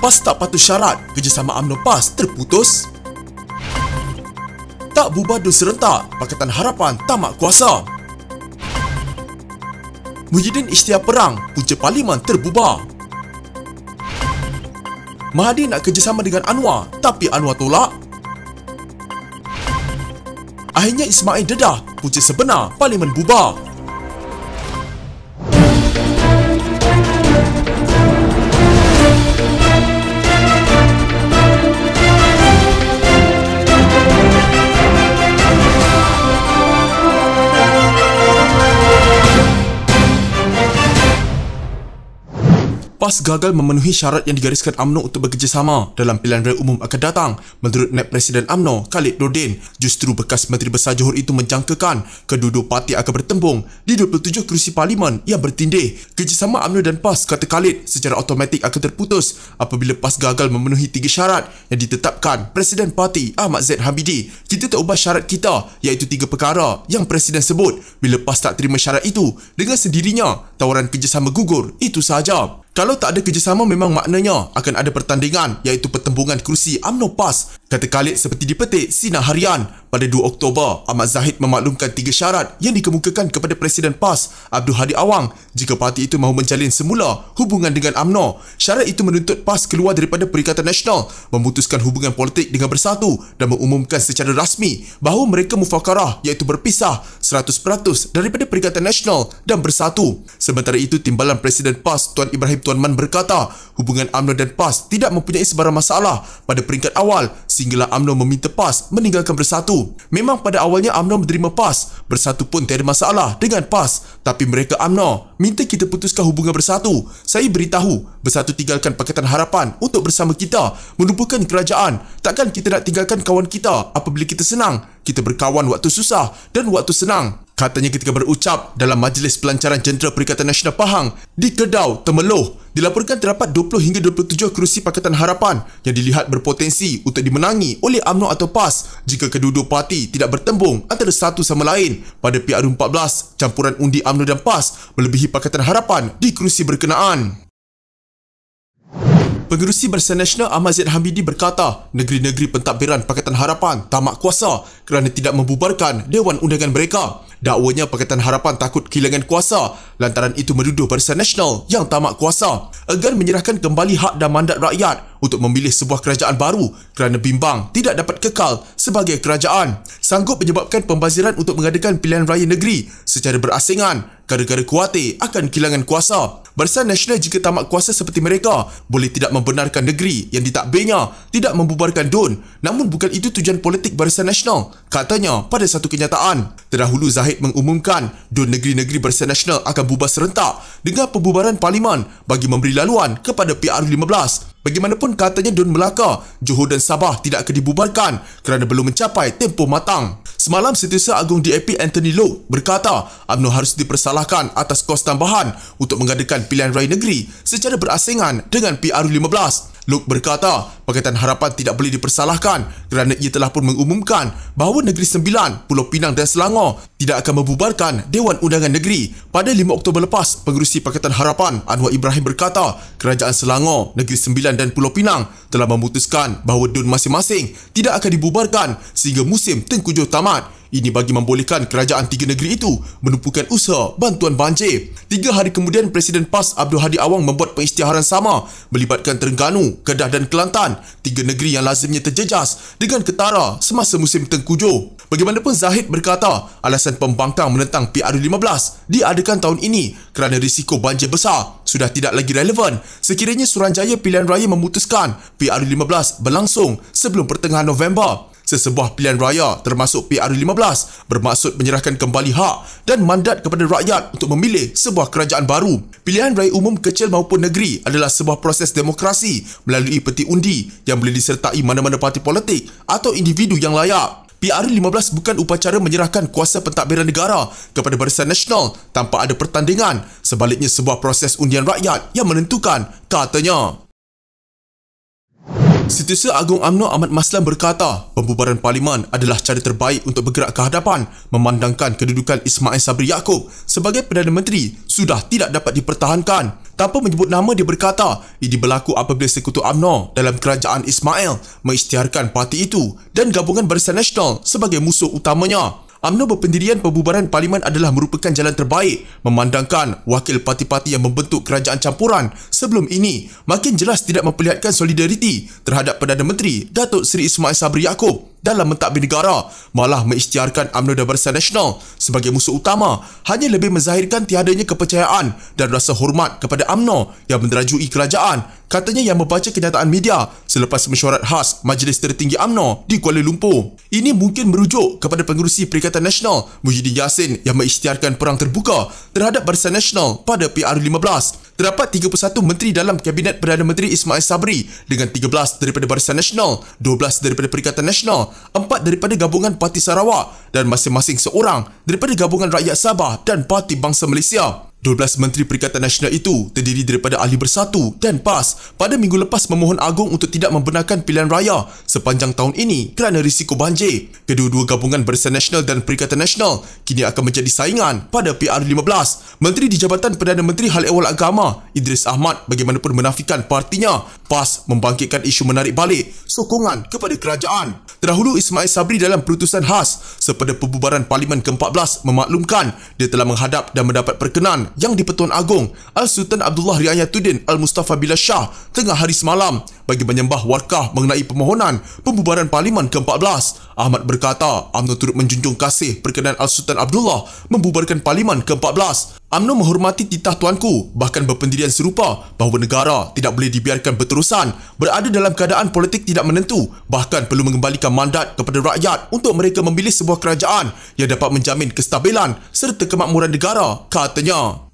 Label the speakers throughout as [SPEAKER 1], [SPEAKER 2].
[SPEAKER 1] PAS tak patuh syarat, kerjasama UMNO PAS terputus. Tak bubar DUN serentak, Pakatan Harapan tamak kuasa. Muhyiddin isytiar perang, punca Parlimen terbubar. Mahathir nak kerjasama dengan Anwar, tapi Anwar tolak. Akhirnya Ismail dedah, punca sebenar Parlimen bubar. PAS gagal memenuhi syarat yang digariskan UMNO untuk bekerjasama dalam pilihan raya umum akan datang. Menurut Naib Presiden UMNO, Khalid Nordin, justru bekas Menteri Besar Johor itu menjangkakan kedua-dua parti akan bertembung di 27 kerusi Parlimen yang bertindih. Kerjasama UMNO dan PAS, kata Khalid, secara automatik akan terputus apabila PAS gagal memenuhi 3 syarat yang ditetapkan Presiden Parti Ahmad Zaid Hamidi. Kita tak ubah syarat kita, iaitu 3 perkara yang Presiden sebut. Bila PAS tak terima syarat itu, dengan sendirinya tawaran kerjasama gugur, itu sahaja. Kalau tak ada kerjasama, memang maknanya akan ada pertandingan, iaitu pertembungan kerusi UMNO PAS. Kata Khalid seperti dipetik Sinar Harian. Pada 2 Oktober, Ahmad Zahid memaklumkan 3 syarat yang dikemukakan kepada Presiden PAS, Abdul Hadi Awang, jika parti itu mahu menjalin semula hubungan dengan UMNO. Syarat itu menuntut PAS keluar daripada Perikatan Nasional, memutuskan hubungan politik dengan Bersatu dan mengumumkan secara rasmi bahawa mereka mufakarah, iaitu berpisah 100% daripada Perikatan Nasional dan Bersatu. Sementara itu, Timbalan Presiden PAS Tuan Ibrahim Tuan Man berkata, hubungan UMNO dan PAS tidak mempunyai sebarang masalah pada peringkat awal sehinggalah UMNO meminta PAS meninggalkan Bersatu. Memang pada awalnya UMNO menerima PAS, Bersatu pun tiada masalah dengan PAS, tapi mereka UMNO minta kita putuskan hubungan Bersatu. Saya beritahu, Bersatu tinggalkan Pakatan Harapan untuk bersama kita menumpukan kerajaan. Takkan kita nak tinggalkan kawan kita apabila kita senang? Kita berkawan waktu susah dan waktu senang, katanya ketika berucap dalam Majlis Pelancaran Jentera Perikatan Nasional Pahang di Kedah, Temerloh. Dilaporkan terdapat 20 hingga 27 kerusi Pakatan Harapan yang dilihat berpotensi untuk dimenangi oleh UMNO atau PAS jika kedua-dua parti tidak bertembung antara satu sama lain. Pada PRU14, campuran undi UMNO dan PAS melebihi Pakatan Harapan di kerusi berkenaan. Pengerusi Barisan Nasional Ahmad Zaid Hamidi berkata, negeri-negeri pentadbiran Pakatan Harapan tamak kuasa kerana tidak membubarkan Dewan Undangan mereka. Dakwanya Pakatan Harapan takut kehilangan kuasa, lantaran itu menuduh Barisan Nasional yang tamak kuasa agar menyerahkan kembali hak dan mandat rakyat untuk memilih sebuah kerajaan baru kerana bimbang tidak dapat kekal sebagai kerajaan. Sanggup menyebabkan pembaziran untuk mengadakan pilihan raya negeri secara berasingan gara-gara khawatir akan kehilangan kuasa. Barisan Nasional jika tamak kuasa seperti mereka boleh tidak membenarkan negeri yang ditadbirnya tidak membubarkan DUN, namun bukan itu tujuan politik Barisan Nasional, katanya pada satu kenyataan. Terdahulu Zahid mengumumkan DUN negeri-negeri Barisan Nasional akan bubar serentak dengan pembubaran Parlimen bagi memberi laluan kepada PRU15. Bagaimanapun, katanya DUN Melaka, Johor dan Sabah tidak akan dibubarkan kerana belum mencapai tempoh matang. Semalam, Setiausaha Agung DAP Anthony Loke berkata UMNO harus dipersalahkan atas kos tambahan untuk mengadakan pilihan raya negeri secara berasingan dengan PRU15. Loke berkata, Pakatan Harapan tidak boleh dipersalahkan kerana ia telah pun mengumumkan bahawa Negeri Sembilan, Pulau Pinang dan Selangor tidak akan membubarkan Dewan Undangan Negeri. Pada 5 Oktober lepas, pengerusi Pakatan Harapan Anwar Ibrahim berkata, Kerajaan Selangor, Negeri Sembilan dan Pulau Pinang telah memutuskan bahawa DUN masing-masing tidak akan dibubarkan sehingga musim tengkujuh tamat. Ini bagi membolehkan kerajaan 3 negeri itu menumpukan usaha bantuan banjir. 3 hari kemudian, Presiden PAS Abdul Hadi Awang membuat pengisytiharan sama melibatkan Terengganu, Kedah dan Kelantan, 3 negeri yang lazimnya terjejas dengan ketara semasa musim tengkujuh. Bagaimanapun, Zahid berkata alasan pembangkang menentang PRU15 diadakan tahun ini kerana risiko banjir besar sudah tidak lagi relevan sekiranya Suruhanjaya Pilihan Raya memutuskan PRU15 berlangsung sebelum pertengahan November. Sesebuah pilihan raya termasuk PRU15 bermaksud menyerahkan kembali hak dan mandat kepada rakyat untuk memilih sebuah kerajaan baru. Pilihan raya umum kecil maupun negeri adalah sebuah proses demokrasi melalui peti undi yang boleh disertai mana-mana parti politik atau individu yang layak. PRU15 bukan upacara menyerahkan kuasa pentadbiran negara kepada Barisan Nasional tanpa ada pertandingan. Sebaliknya, sebuah proses undian rakyat yang menentukan, katanya. Setiausaha Agung UMNO Ahmad Maslan berkata, pembubaran Parlimen adalah cara terbaik untuk bergerak ke hadapan, memandangkan kedudukan Ismail Sabri Yaakob sebagai Perdana Menteri sudah tidak dapat dipertahankan. Tanpa menyebut nama, dia berkata ini berlaku apabila sekutu UMNO dalam kerajaan Ismail mengisytiharkan parti itu dan gabungan Barisan Nasional sebagai musuh utamanya. UMNO berpendirian pembubaran parlimen adalah merupakan jalan terbaik memandangkan wakil parti-parti yang membentuk kerajaan campuran sebelum ini makin jelas tidak memperlihatkan solidariti terhadap Perdana Menteri Datuk Seri Ismail Sabri Yaakob dalam mentadbir negara, malah mengisytiharkan UMNO dan Barisan Nasional sebagai musuh utama, hanya lebih menzahirkan tiadanya kepercayaan dan rasa hormat kepada UMNO yang menderajui kerajaan. Katanya yang membaca kenyataan media selepas mesyuarat khas Majlis Tertinggi UMNO di Kuala Lumpur. Ini mungkin merujuk kepada pengerusi Perikatan Nasional Muhyiddin Yassin yang mengisytiharkan perang terbuka terhadap Barisan Nasional pada PR15. Terdapat 31 menteri dalam Kabinet Perdana Menteri Ismail Sabri dengan 13 daripada Barisan Nasional, 12 daripada Perikatan Nasional, 4 daripada Gabungan Parti Sarawak dan masing-masing seorang daripada Gabungan Rakyat Sabah dan Parti Bangsa Malaysia. 12 Menteri Perikatan Nasional itu terdiri daripada Ahli Bersatu dan PAS pada minggu lepas memohon agung untuk tidak membenarkan pilihan raya sepanjang tahun ini kerana risiko banjir. Kedua-dua gabungan Barisan Nasional dan Perikatan Nasional kini akan menjadi saingan pada PR15. Menteri di Jabatan Perdana Menteri Hal Ehwal Agama Idris Ahmad bagaimanapun menafikan partinya PAS membangkitkan isu menarik balik sokongan kepada kerajaan. Terdahulu Ismail Sabri dalam perutusan khas sepada pembubaran Parlimen ke-14 memaklumkan dia telah menghadap dan mendapat perkenan Yang di-Pertuan Agong Al-Sultan Abdullah Riayatuddin Al-Mustafa Billah Shah tengah hari semalam bagi menyembah warkah mengenai permohonan pembubaran Parlimen ke-14. Ahmad berkata UMNO turut menjunjung kasih perkenan Al-Sultan Abdullah membubarkan Parlimen ke-14. UMNO menghormati titah tuanku, bahkan berpendirian serupa bahawa negara tidak boleh dibiarkan berterusan berada dalam keadaan politik tidak menentu, bahkan perlu mengembalikan mandat kepada rakyat untuk mereka memilih sebuah kerajaan yang dapat menjamin kestabilan serta kemakmuran negara, katanya.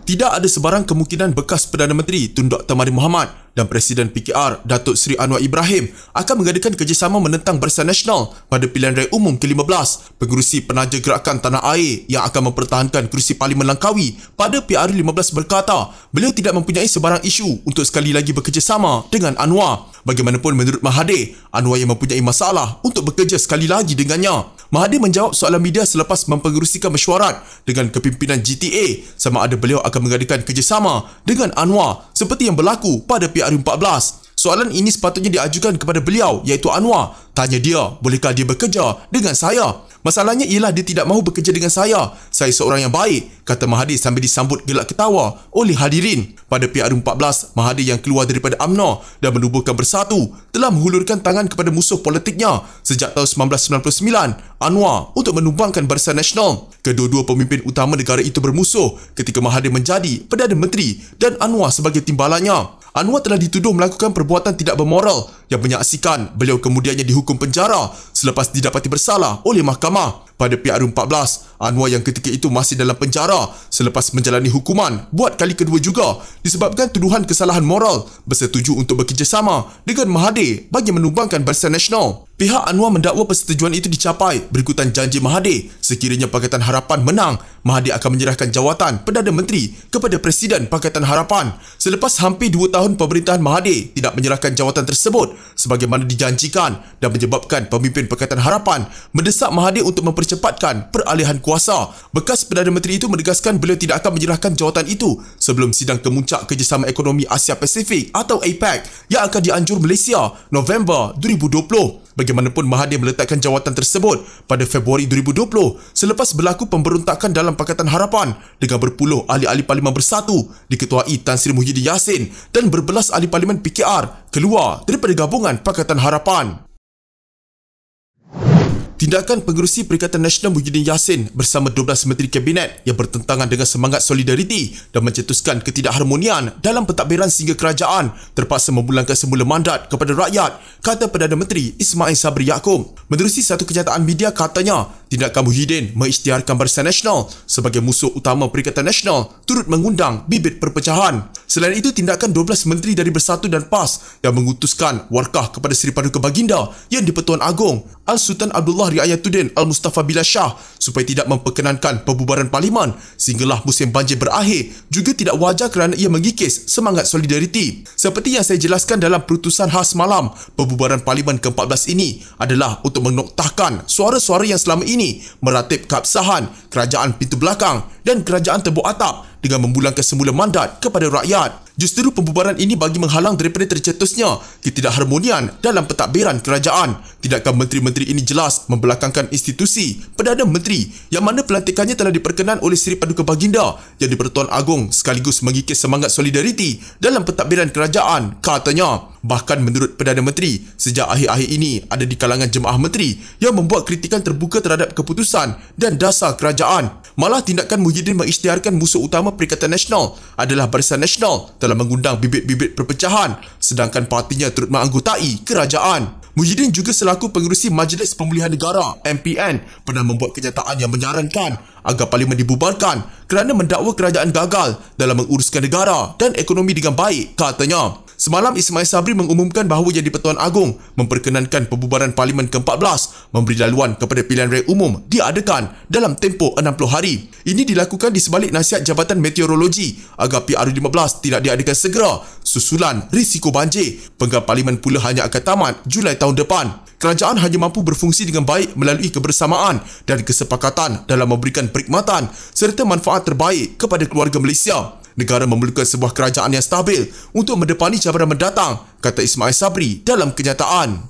[SPEAKER 1] Tidak ada sebarang kemungkinan bekas Perdana Menteri Tun Dr. Mahathir Mohamad dan Presiden PKR Datuk Seri Anwar Ibrahim akan mengadakan kerjasama menentang Barisan Nasional pada pilihan raya umum ke-15. Pengerusi Penaja Gerakan Tanah Air yang akan mempertahankan kerusi Parlimen Langkawi pada PR15 berkata beliau tidak mempunyai sebarang isu untuk sekali lagi bekerjasama dengan Anwar. Bagaimanapun menurut Mahathir, Anwar yang mempunyai masalah untuk bekerja sekali lagi dengannya. Mahathir menjawab soalan media selepas mempengerusikan mesyuarat dengan kepimpinan GTA sama ada beliau akan mengadakan kerjasama dengan Anwar seperti yang berlaku pada PR14. Soalan ini sepatutnya diajukan kepada beliau iaitu Anwar. Tanya dia, bolehkah dia bekerja dengan saya? Masalahnya ialah dia tidak mahu bekerja dengan saya. Saya seorang yang baik, kata Mahathir sambil disambut gelak ketawa oleh hadirin. Pada PR14, Mahathir yang keluar daripada UMNO dan menubuhkan Bersatu telah menghulurkan tangan kepada musuh politiknya sejak tahun 1999, Anwar, untuk menumbangkan Barisan Nasional. Kedua-dua pemimpin utama negara itu bermusuh ketika Mahathir menjadi Perdana Menteri dan Anwar sebagai timbalannya. Anwar telah dituduh melakukan perbuatan tidak bermoral yang menyaksikan beliau kemudiannya dihukum penjara selepas didapati bersalah oleh mahkamah. Pada PR14, Anwar yang ketika itu masih dalam penjara selepas menjalani hukuman buat kali kedua juga disebabkan tuduhan kesalahan moral bersetuju untuk bekerjasama dengan Mahathir bagi menumbangkan Barisan Nasional. Pihak Anwar mendakwa persetujuan itu dicapai berikutan janji Mahathir sekiranya Pakatan Harapan menang, Mahathir akan menyerahkan jawatan Perdana Menteri kepada Presiden Pakatan Harapan. Selepas hampir 2 tahun pemerintahan Mahathir tidak menyerahkan jawatan tersebut sebagaimana dijanjikan dan menyebabkan pemimpin Pakatan Harapan mendesak Mahathir untuk mempercepatkan peralihan kuasa. Bekas Perdana Menteri itu menegaskan beliau tidak akan menyerahkan jawatan itu sebelum sidang kemuncak Kerjasama Ekonomi Asia Pasifik atau APEC yang akan dianjur Malaysia November 2020. Bagaimanapun Mahathir meletakkan jawatan tersebut pada Februari 2020 selepas berlaku pemberontakan dalam Pakatan Harapan dengan berpuluh ahli-ahli Parlimen Bersatu diketuai Tan Sri Muhyiddin Yassin dan berbelas ahli Parlimen PKR keluar daripada gabungan Pakatan Harapan. Tindakan pengerusi Perikatan Nasional Muhyiddin Yassin bersama 12 Menteri Kabinet yang bertentangan dengan semangat solidariti dan mencetuskan ketidakharmonian dalam pentadbiran sehingga kerajaan terpaksa memulangkan semula mandat kepada rakyat, kata Perdana Menteri Ismail Sabri Yaakob. Menerusi satu kenyataan media katanya, tindakan Muhyiddin mengisytiharkan Barisan Nasional sebagai musuh utama Perikatan Nasional turut mengundang bibit perpecahan. Selain itu, tindakan 12 menteri dari Bersatu dan PAS yang mengutuskan warkah kepada Seri Paduka Baginda yang di-Pertuan Agong Al-Sultan Abdullah Riayatuddin Al-Mustafa Billah Shah supaya tidak memperkenankan pembubaran parlimen sehinggalah musim banjir berakhir juga tidak wajar kerana ia mengikis semangat solidariti. Seperti yang saya jelaskan dalam perutusan khas malam, pembubaran parlimen ke-14 ini adalah untuk menoktahkan suara-suara yang selama ini meratip keabsahan kerajaan pintu belakang dan kerajaan tembok atap dengan memulangkan semula mandat kepada rakyat. Justru pembubaran ini bagi menghalang daripada tercetusnya ketidakharmonian dalam pentadbiran kerajaan. Tidakkah menteri-menteri ini jelas membelakangkan institusi Perdana Menteri yang mana pelantikannya telah diperkenan oleh Seri Paduka Baginda yang di-Pertuan Agong sekaligus mengikis semangat solidariti dalam pentadbiran kerajaan, katanya. Bahkan menurut Perdana Menteri, sejak akhir-akhir ini ada di kalangan jemaah menteri yang membuat kritikan terbuka terhadap keputusan dan dasar kerajaan. Malah tindakan Muhyiddin mengisytiharkan musuh utama Perikatan Nasional adalah Barisan Nasional telah mengundang bibit-bibit perpecahan sedangkan partinya turut menganggotai kerajaan. Muhyiddin juga selaku pengerusi Majlis Pemulihan Negara MPN pernah membuat kenyataan yang menyarankan agar parlimen dibubarkan kerana mendakwa kerajaan gagal dalam menguruskan negara dan ekonomi dengan baik, katanya. Semalam Ismail Sabri mengumumkan bahawa Yang di-Pertuan Agong memperkenankan pembubaran Parlimen ke-14 memberi laluan kepada pilihan raya umum diadakan dalam tempoh 60 hari. Ini dilakukan di sebalik nasihat Jabatan Meteorologi agar PRU15 tidak diadakan segera susulan risiko banjir. Penggal Parlimen pula hanya akan tamat Julai tahun depan. Kerajaan hanya mampu berfungsi dengan baik melalui kebersamaan dan kesepakatan dalam memberikan perkhidmatan serta manfaat terbaik kepada keluarga Malaysia. Negara memerlukan sebuah kerajaan yang stabil untuk mendepani cabaran mendatang, kata Ismail Sabri dalam kenyataan.